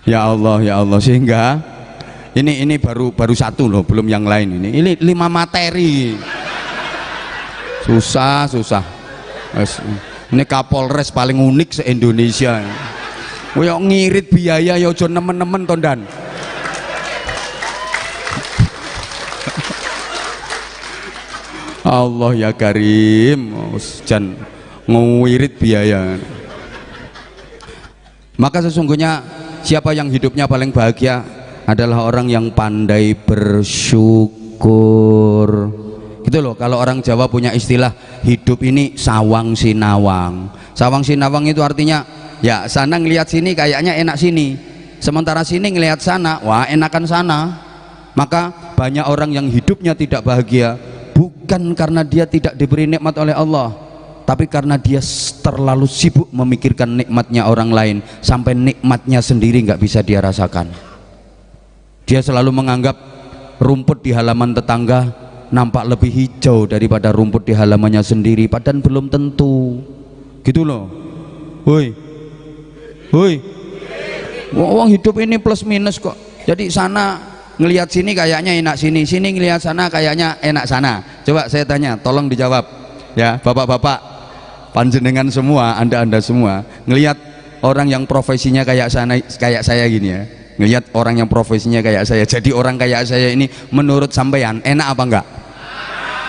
Ya Allah, ya Allah, sehingga ini baru satu loh, belum yang lain ini 5 materi. Susah. Ini Kapolres paling unik se-Indonesia. Koyo ngirit biaya ya aja nemen-nemen tondan. Allah ya Karim, jan ngirit biaya. Maka sesungguhnya siapa yang hidupnya paling bahagia adalah orang yang pandai bersyukur. Gitu loh, kalau orang Jawa punya istilah hidup ini sawang sinawang. Sawang sinawang itu artinya ya sana ngelihat sini kayaknya enak sini, sementara sini ngelihat sana, wah enakan sana. Maka banyak orang yang hidupnya tidak bahagia bukan karena dia tidak diberi nikmat oleh Allah, tapi karena dia terlalu sibuk memikirkan nikmatnya orang lain sampai nikmatnya sendiri nggak bisa dia rasakan. Dia selalu menganggap rumput di halaman tetangga nampak lebih hijau daripada rumput di halamannya sendiri, padahal belum tentu. Gitu loh. Woi, wong hidup ini plus minus kok. Jadi sana ngelihat sini kayaknya enak sini, sini ngelihat sana kayaknya enak sana. Coba saya tanya, tolong dijawab ya bapak-bapak, panjenengan semua, anda semua ngelihat orang yang profesinya kayak saya gini ya, ngelihat orang yang profesinya kayak saya, jadi orang kayak saya ini menurut sampean enak apa enggak?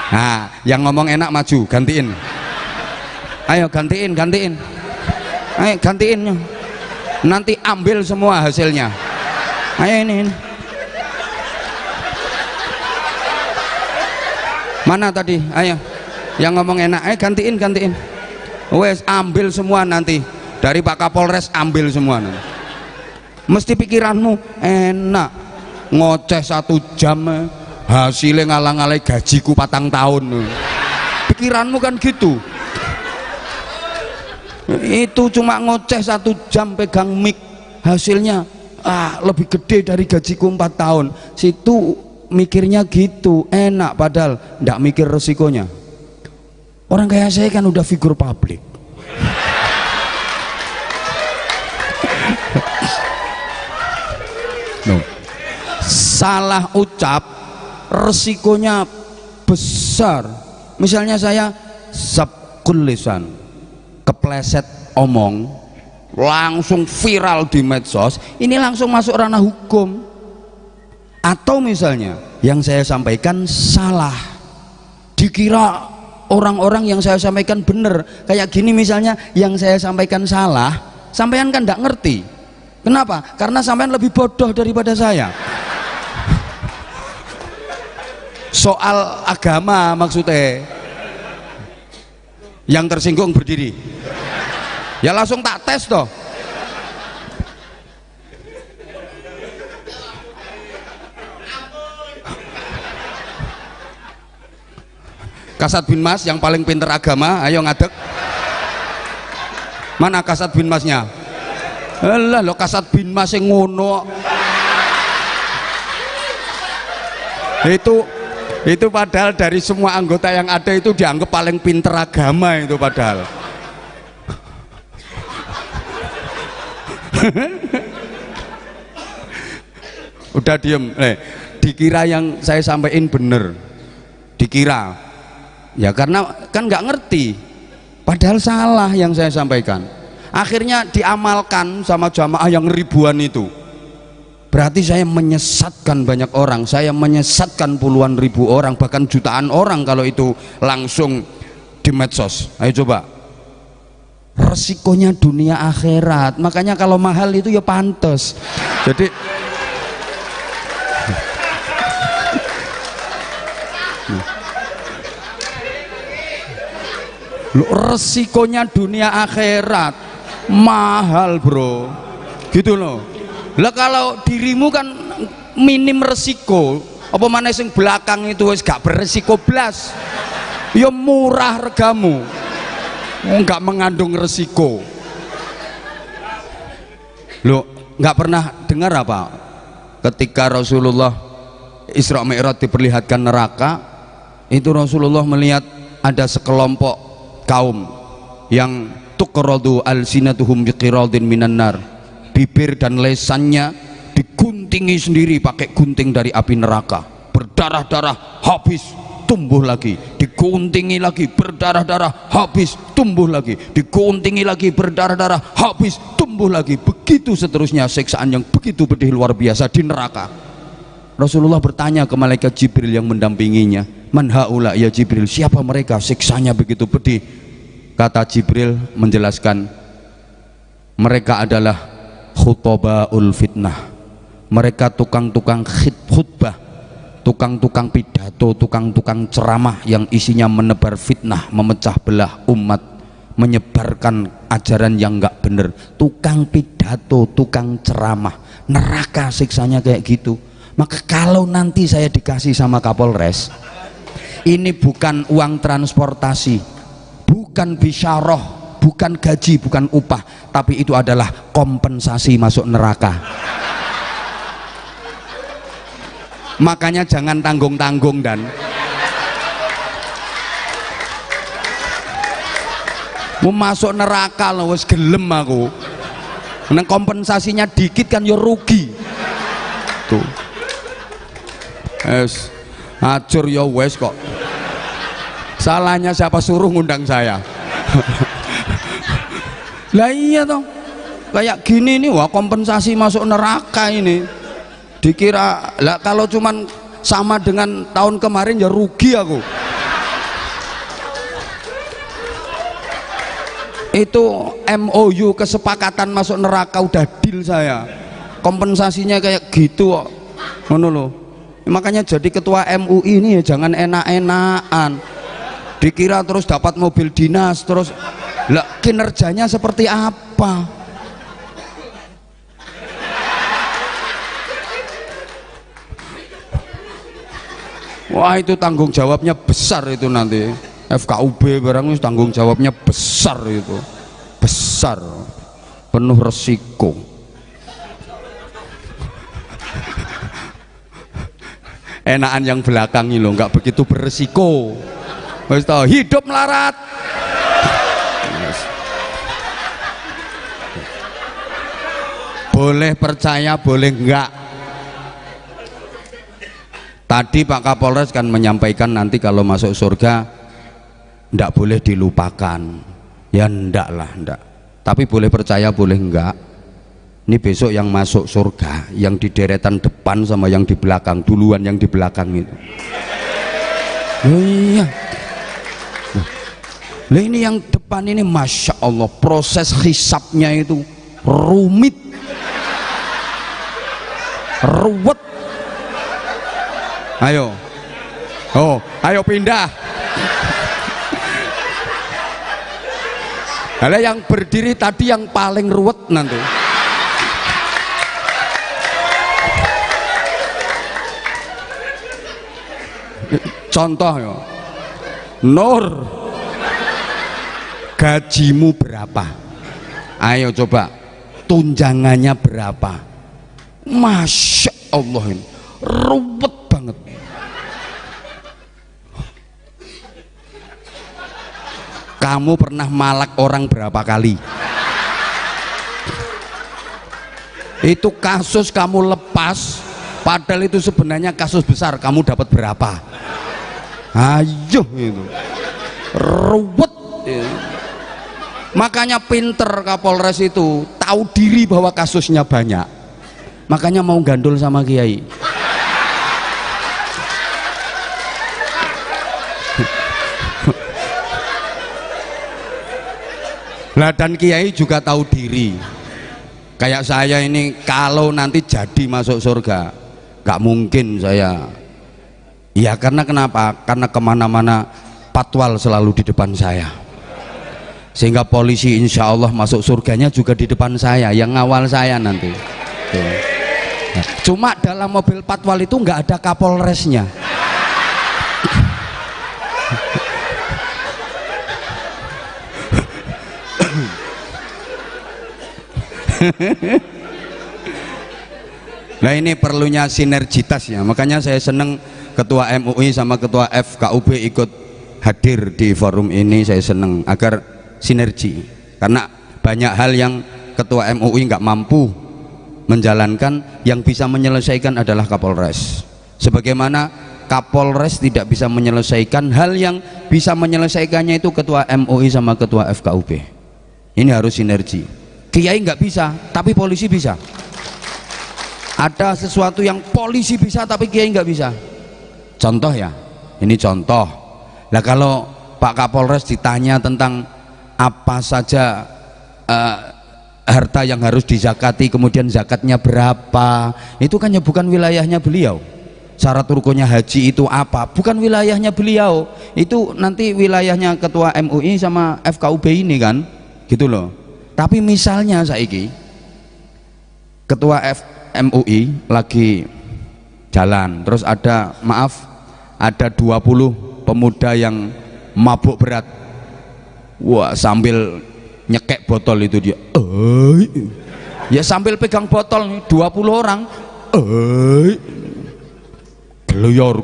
Nah, yang ngomong enak maju, gantiin. Ayo gantiin. Ayo gantiin. Nanti ambil semua hasilnya. Ayo ini. Mana tadi? Ayo. Yang ngomong enak, gantiin. Wes ambil semua nanti. Dari Pak Kapolres ambil semua nanti. Mesti pikiranmu enak. Ngoceh 1 jam hasilnya ngalang-alai gajiku 4 tahun. Pikiranmu kan gitu. Itu cuma ngoceh 1 jam pegang mic, hasilnya lebih gede dari gajiku 4 tahun. Situ mikirnya gitu, enak, padahal ndak mikir resikonya. Orang kayak saya kan udah figur publik. No. Salah ucap resikonya besar. Misalnya saya sabkul lisan, kepleset omong, langsung viral di medsos, ini langsung masuk ranah hukum. Atau misalnya yang saya sampaikan salah, dikira orang-orang yang saya sampaikan benar. Kayak gini misalnya, yang saya sampaikan salah, sampean kan tidak ngerti. Kenapa? Karena sampean lebih bodoh daripada saya. Soal agama maksudnya, yang tersinggung berdiri, ya langsung tak tes toh. Kasat bin Mas yang paling pinter agama, ayo ngadek. Mana Kasat bin Masnya? Alah lo Kasat bin Mas yang ngono. Itu padahal dari semua anggota yang ada itu dianggap paling pinter agama itu padahal. Udah diem. Dikira yang saya sampaikan bener, dikira. Ya karena kan nggak ngerti, padahal salah yang saya sampaikan. Akhirnya diamalkan sama jamaah yang ribuan itu. Berarti saya menyesatkan banyak orang, saya menyesatkan puluhan ribu orang, bahkan jutaan orang kalau itu langsung di medsos. Ayo coba, resikonya dunia akhirat. Makanya kalau mahal itu ya pantas. Jadi resikonya dunia akhirat mahal bro, gitu loh. Lah kalau dirimu kan minim resiko, apa mana sing belakang itu wis gak beresiko blas, ya murah regamu, nggak mengandung resiko. Lo nggak pernah dengar apa ketika Rasulullah Isra Mi'raj diperlihatkan neraka, itu Rasulullah melihat ada sekelompok kaum yang tuqradu alsinatuhum biqiradin minan nar, bibir dan lesannya diguntingi sendiri pakai gunting dari api neraka, berdarah-darah, habis tumbuh lagi, diguntingi lagi, berdarah-darah, habis tumbuh lagi, diguntingi lagi, berdarah-darah, habis tumbuh lagi. Begitu seterusnya, siksaan yang begitu pedih luar biasa di neraka. Rasulullah bertanya ke malaikat Jibril yang mendampinginya, man haula ya Jibril, siapa mereka siksanya begitu pedih? Kata Jibril menjelaskan, mereka adalah khutobaul fitnah, mereka tukang-tukang khutbah, tukang-tukang pidato, tukang-tukang ceramah yang isinya menebar fitnah, memecah belah umat, menyebarkan ajaran yang enggak benar. Tukang pidato, tukang ceramah, neraka siksanya kayak gitu. Maka kalau nanti saya dikasih sama Kapolres, ini bukan uang transportasi, bukan bisyarah, bukan gaji, bukan upah, tapi itu adalah kompensasi masuk neraka. Makanya jangan tanggung-tanggung dan mau masuk neraka loh, wis gelem aku. Nang kompensasinya dikit kan ya rugi. Tuh. Es acur ya wes kok. Salahnya siapa suruh ngundang saya? Lah iya toh, kayak gini nih, wah kompensasi masuk neraka ini. Dikira lah kalau cuman sama dengan tahun kemarin ya rugi aku. Itu MOU, kesepakatan masuk neraka, udah deal saya. Kompensasinya kayak gitu kok. Ngono loh. Makanya jadi ketua MUI ini ya jangan enak-enakan. Dikira terus dapat mobil dinas, terus lah kinerjanya seperti apa? Wah itu tanggung jawabnya besar itu nanti. FKUB barang itu tanggung jawabnya besar itu, besar, penuh resiko. Enakan yang belakang ini loh, nggak begitu beresiko. Wis tau, hidup melarat. Boleh percaya, boleh enggak. Tadi Pak Kapolres kan menyampaikan nanti kalau masuk surga ndak boleh dilupakan. Ya ndak lah, ndak. Tapi boleh percaya, boleh enggak. Ini besok yang masuk surga, yang di deretan depan sama yang di belakang, duluan yang di belakang itu. Oh iya. Lah ini yang depan ini Masya Allah, proses hisapnya itu rumit, ruwet. Ayo, oh, ayo pindah. Kalau yang berdiri tadi yang paling ruwet nanti. Contoh ya, Nur, gajimu berapa? Ayo coba, tunjangannya berapa? Masya Allah ini ruwet banget. Kamu pernah malak orang berapa kali? Itu kasus kamu lepas, padahal itu sebenarnya kasus besar, kamu dapat berapa? Ayo itu ruwet. Makanya pinter Kapolres itu, tahu diri bahwa kasusnya banyak, makanya mau gandul sama kiai. Lah dan kiai juga tahu diri. Kayak saya ini kalau nanti jadi masuk surga, gak mungkin saya. Ya karena kenapa? Karena kemana-mana patwal selalu di depan saya. Sehingga polisi insya Allah masuk surganya juga di depan saya, yang ngawal saya nanti. Tuh. Cuma dalam mobil patwal itu nggak ada kapolresnya. Nah ini perlunya sinergitas ya, makanya saya seneng ketua MUI sama ketua FKUB ikut hadir di forum ini. Saya seneng agar sinergi, karena banyak hal yang ketua MUI nggak mampu menjalankan, yang bisa menyelesaikan adalah Kapolres. Sebagaimana Kapolres tidak bisa menyelesaikan hal yang bisa menyelesaikannya itu ketua MUI sama ketua FKUB. Ini harus sinergi. Kiai nggak bisa, tapi polisi bisa. Ada sesuatu yang polisi bisa tapi kiai nggak bisa. Contoh ya, ini contoh. Nah kalau Pak Kapolres ditanya tentang apa saja harta yang harus dizakati, kemudian zakatnya berapa, itu kan ya bukan wilayahnya beliau. Syarat rukunnya haji itu apa, bukan wilayahnya beliau. Itu nanti wilayahnya ketua MUI sama FKUB ini kan, gitu loh. Tapi misalnya saiki ketua MUI lagi jalan, terus ada ada 20 pemuda yang mabuk berat. Wah, sambil nyekek botol itu dia, ya sambil pegang botol 20 orang, geloyor,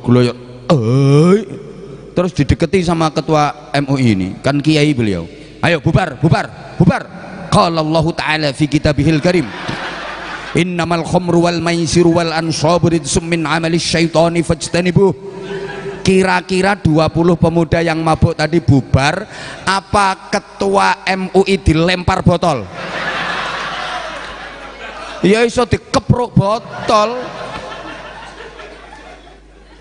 terus dideketi sama ketua MUI ini, kan kiai beliau. Ayo bubar, bubar, bubar. Qala Allah Ta'ala fi kitabihil karim, innamal khamru wal maisiru wal ansabu rijsum min amali syaitani fajtanibuh. Kira-kira 20 pemuda yang mabuk tadi bubar, apa ketua MUI dilempar botol? Ya iso dikeprok botol.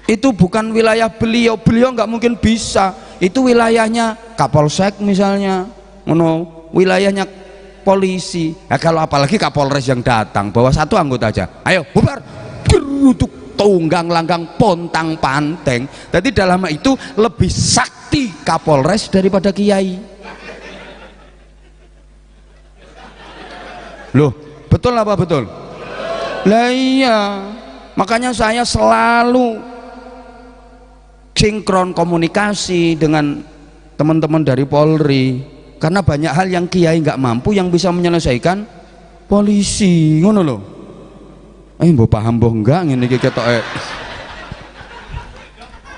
Itu bukan wilayah beliau, beliau nggak mungkin bisa. Itu wilayahnya Kapolsek misalnya, wilayahnya polisi. Nah, kalau apalagi Kapolres yang datang bawa satu anggota aja, ayo bubar, geruduk, tunggang langgang, pontang panteng. Jadi dalam itu lebih sakti Kapolres daripada kiai. Loh, betul apa betul? Lah iya, makanya saya selalu sinkron komunikasi dengan teman-teman dari Polri, karena banyak hal yang kiai nggak mampu yang bisa menyelesaikan polisi, ngono loh. Mbok paham mbok enggak ngene iki ketoke.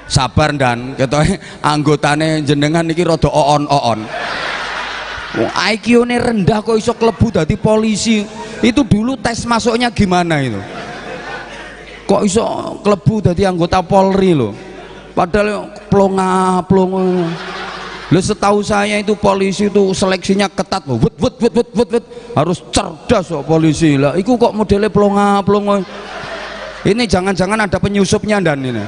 Sabar dan ketoke anggotane jenengan iki rada oon-oon. Wong IQ-ne rendah kok iso klebu dadi polisi. Itu dulu tes masuknya gimana itu? Kok iso klebu dadi anggota Polri loh? Padahal plonga-plongo. Loh, setahu saya itu polisi itu seleksinya ketat loh, harus cerdas loh polisi lah. Iku kok modelnya plonga-plongo. Ini jangan-jangan ada penyusupnya dan ini.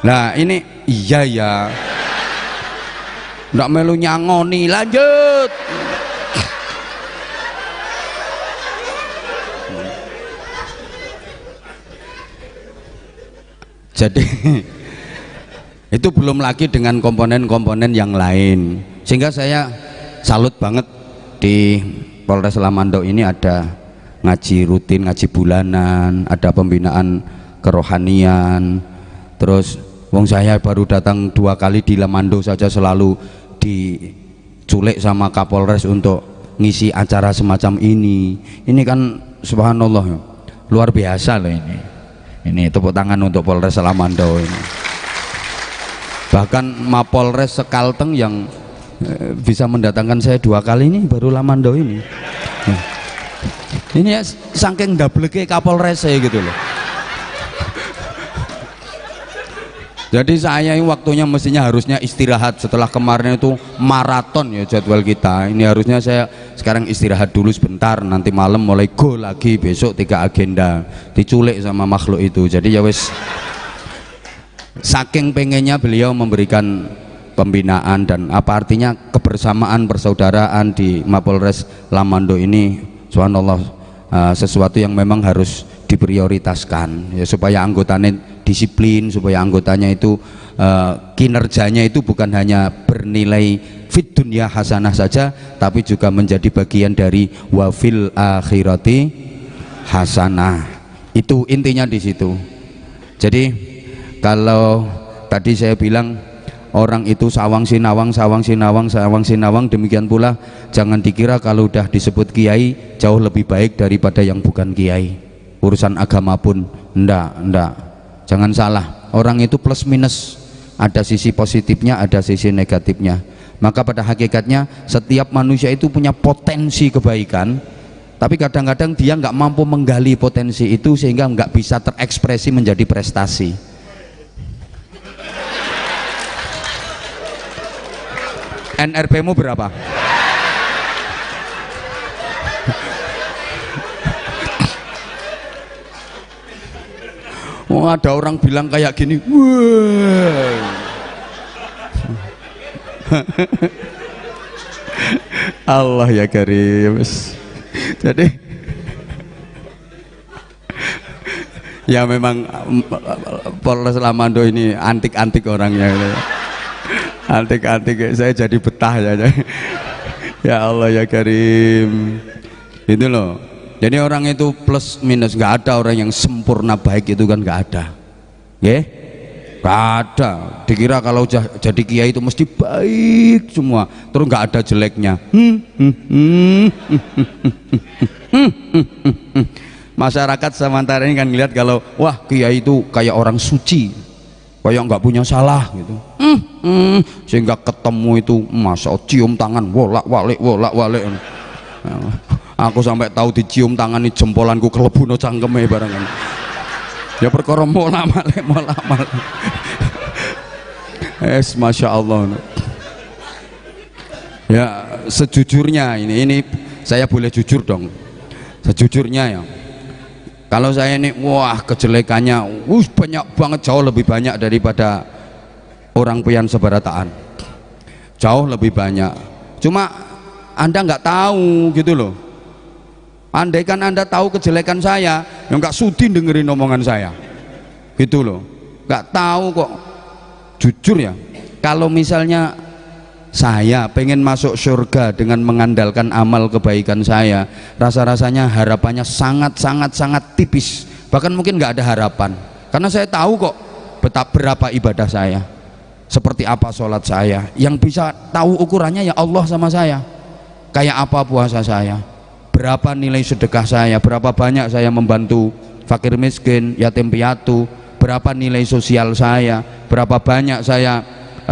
Nah ini iya ya, nggak melu nyangoni, lanjut. Jadi itu belum lagi dengan komponen-komponen yang lain, sehingga saya salut banget di Polres Lamando ini ada ngaji rutin, ngaji bulanan, ada pembinaan kerohanian. Terus wong saya baru datang 2 kali di Lamando saja selalu diculik sama Kapolres untuk ngisi acara semacam ini. Ini kan subhanallah luar biasa loh ini. Ini tepuk tangan untuk Polres Lamando ini. Bahkan Mapolres Sekalteng yang bisa mendatangkan saya 2 kali ini baru Lamando ini. Ini ya saking ndableke Kapolres saya gitu loh. Jadi saya ini waktunya mestinya harusnya istirahat setelah kemarin itu maraton ya jadwal kita. Ini harusnya saya sekarang istirahat dulu sebentar, nanti malam mulai go lagi, besok 3 agenda. Diculik sama makhluk itu. Jadi ya wes, saking pengennya beliau memberikan pembinaan dan apa artinya kebersamaan persaudaraan di Mapolres Lamando ini, subhanallah, sesuatu yang memang harus diprioritaskan ya, supaya anggotanya disiplin, supaya anggotanya itu kinerjanya itu bukan hanya bernilai fit dunya hasanah saja, tapi juga menjadi bagian dari wafil akhirati hasanah. Itu intinya di situ. Jadi kalau tadi saya bilang orang itu sawang sinawang, sawang sinawang, sawang sinawang, demikian pula jangan dikira kalau udah disebut kiai jauh lebih baik daripada yang bukan kiai. Urusan agama pun enggak. Jangan salah, orang itu plus minus, ada sisi positifnya, ada sisi negatifnya. Maka pada hakikatnya setiap manusia itu punya potensi kebaikan, tapi kadang-kadang dia nggak mampu menggali potensi itu sehingga nggak bisa terekspresi menjadi prestasi. NRP-mu berapa? Oh, ada orang bilang kayak gini, wah. Allah ya karim. Jadi ya memang Polres Lamando ini antik-antik orangnya, antik-antik. Saya jadi betah ya. Ya Allah ya karim. Itu loh. Jadi orang itu plus minus, nggak ada orang yang sempurna baik itu kan, nggak ada, ya, nggak ada. Dikira kalau jadi kiai itu mesti baik semua, terus nggak ada jeleknya. Masyarakat sementara ini kan lihat kalau wah kiai itu kayak orang suci, kayak nggak punya salah gitu. Sehingga ketemu itu masa cium tangan wolak walik. Aku sampai tahu dicium tangan ini jempolanku kelebu no cangkeme barengan. Ya perkara mola malik. Masya Allah. Ya sejujurnya ini saya boleh jujur dong. Sejujurnya ya, kalau saya ini wah kejelekannya banyak banget, jauh lebih banyak daripada orang pian sebarataan, jauh lebih banyak. Cuma Anda nggak tahu gitu loh. Andaikan Anda tahu kejelekan saya, ya nggak sudi dengerin omongan saya, gitu loh. Nggak tahu kok. Jujur ya, kalau misalnya saya pengen masuk surga dengan mengandalkan amal kebaikan saya, rasa-rasanya harapannya sangat tipis. Bahkan mungkin nggak ada harapan, karena saya tahu kok berapa ibadah saya, seperti apa sholat saya. Yang bisa tahu ukurannya ya Allah sama saya. Kayak apa puasa saya, berapa nilai sedekah saya, berapa banyak saya membantu fakir miskin, yatim piatu, berapa nilai sosial saya, berapa banyak saya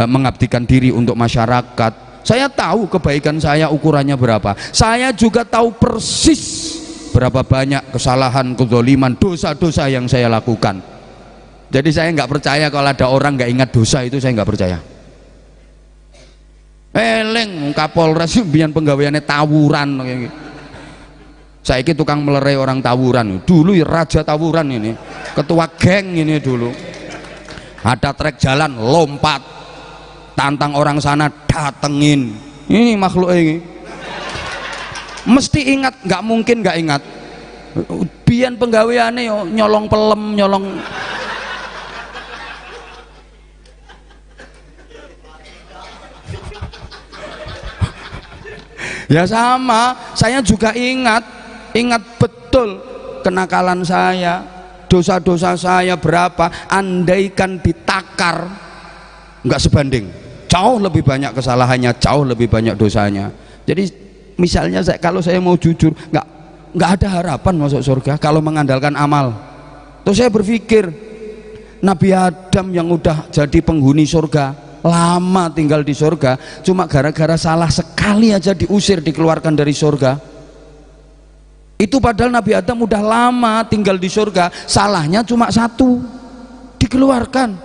mengabdikan diri untuk masyarakat. Saya tahu kebaikan saya ukurannya berapa. Saya juga tahu persis berapa banyak kesalahan, kezaliman, dosa-dosa yang saya lakukan. Jadi saya nggak percaya kalau ada orang nggak ingat dosa itu, saya nggak percaya. Eleng Kapolres biar penggaweannya tawuran. Saya ini tukang melerai orang tawuran. Dulu ya raja tawuran ini, ketua geng ini dulu. Ada trek jalan lompat, tantang orang sana datengin. Ini makhluk ini. Mesti ingat, nggak mungkin nggak ingat. Biar penggaweannya nyolong pelem, nyolong. Ya sama, saya juga ingat betul kenakalan saya, dosa-dosa saya berapa. Andaikan ditakar nggak sebanding, jauh lebih banyak kesalahannya, jauh lebih banyak dosanya. Jadi misalnya kalau saya mau jujur, nggak ada harapan masuk surga kalau mengandalkan amal. Terus saya berpikir Nabi Adam yang udah jadi penghuni surga, lama tinggal di surga, cuma gara-gara salah sekali aja diusir, dikeluarkan dari surga. Itu padahal Nabi Adam udah lama tinggal di surga, salahnya cuma satu, dikeluarkan.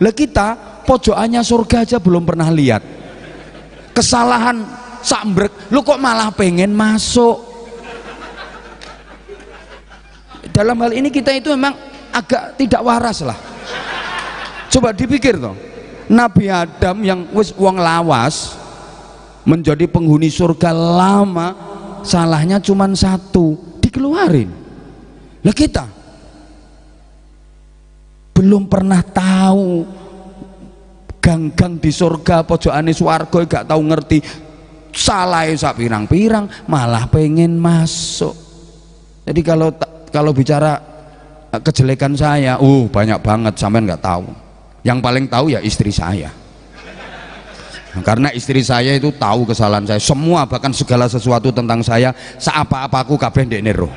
Lah kita pojokannya surga aja belum pernah lihat, kesalahan sambrek, lu kok malah pengen masuk. Dalam hal ini kita itu memang agak tidak waras lah. Coba dipikir toh, Nabi Adam yang wis wong lawas menjadi penghuni surga lama, salahnya cuma satu, dikeluarin. Lah kita belum pernah tahu gang-gang di surga, pojokane swarga gak tahu ngerti, salah sak pirang-pirang malah pengen masuk. Jadi kalau bicara kejelekan saya, banyak banget, sampean nggak tahu. Yang paling tahu ya istri saya. Karena istri saya itu tahu kesalahan saya semua, bahkan segala sesuatu tentang saya, seapa-apa aku kabeh ndekne roh.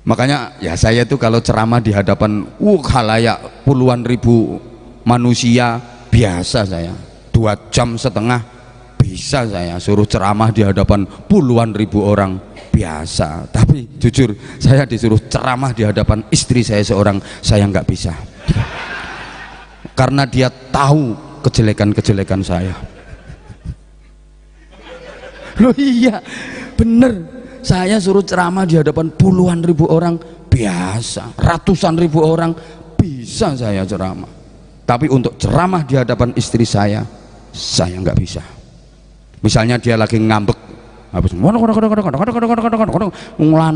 Makanya ya saya itu kalau ceramah di hadapan khalayak puluhan ribu manusia biasa saya. 2,5 jam bisa saya suruh ceramah di hadapan puluhan ribu orang biasa. Tapi jujur saya disuruh ceramah di hadapan istri saya seorang, saya nggak bisa. Karena dia tahu kejelekan-kejelekan saya. Loh iya bener, saya suruh ceramah di hadapan puluhan ribu orang biasa, ratusan ribu orang bisa saya ceramah. Tapi untuk ceramah di hadapan istri saya nggak bisa. Misalnya dia lagi ngambek, habis lanang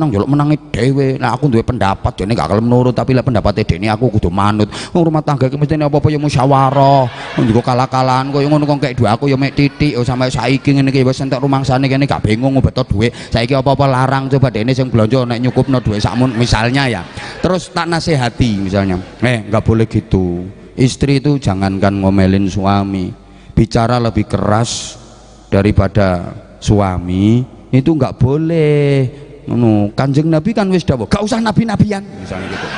jaluk menangi dewe, nah aku duwe pendapat jadi gak kalem nurut, tapi lah pendapatnya dene aku kudu manut. Rumah tangga iki mestine apa-apa ya musyawarah, juga kalah-kalahan koyo ngono kok kayak dua aku ya mek titik sampai saiki ngene iki wis entek rumangsane kene gak bingung beto duwe. Saiki apa-apa larang, coba dene sing blonjo nek nyukupno duwe sakmun misalnya ya. Terus tak nasihati misalnya, nggak boleh gitu. Istri itu jangankan ngomelin suami, bicara lebih keras daripada suami itu nggak boleh. Kanjeng Nabi kan wis dawuh gak usah nabi-nabian misalnya gitu,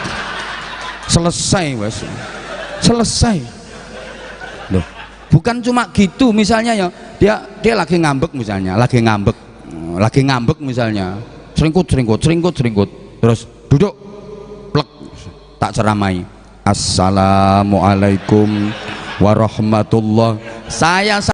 selesai wes, selesai. Loh bukan cuma gitu, misalnya ya dia lagi ngambek misalnya, lagi ngambek misalnya, seringkut terus duduk plek, tak ceramai, assalamualaikum warahmatullah, saya